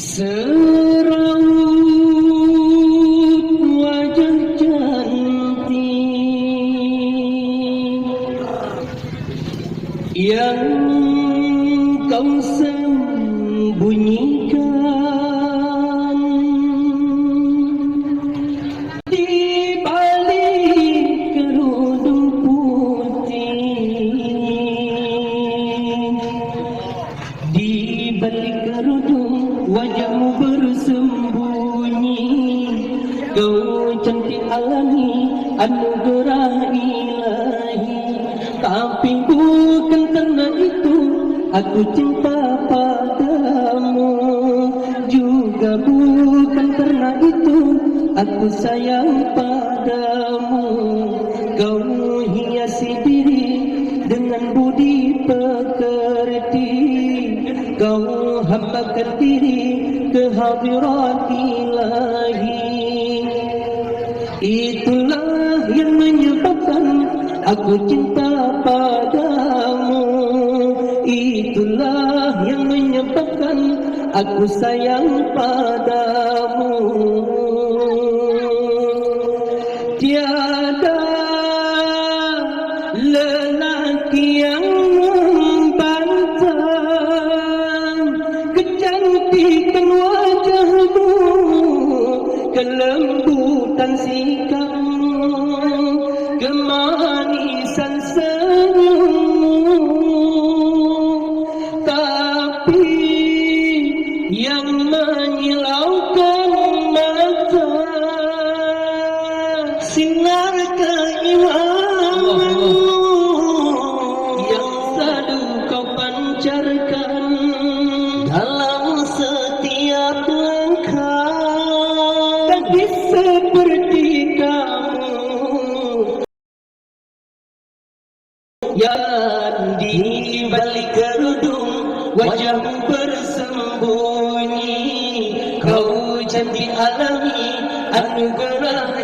Seraut wajah cantik yang kau sembunyikan di balik kerudung putih, di balik kerudung wajahmu bersembunyi. Kau cantik alami, anugerah ilahi. Tapi bukan karena itu aku cinta padamu, juga bukan karena itu aku sayang padamu. Kau hiasi diri dengan budi pekerti, kau hambakan diri ke hadirat ilahi. Itulah yang menyebabkan aku cinta padamu, itulah yang menyebabkan aku sayang padamu. Tiada lelaki yang membantah kecantikan wajahmu, kelembutan sikapmu, kemanisan senyummu. Tapi yang menyilaukan mata sinar keimananmu yang selalu kau pancarkan dalam setiap langkah. Gadis seperti kamu yang di balik kerudung wajahmu bersembunyi. Kau cantik alami, anugerah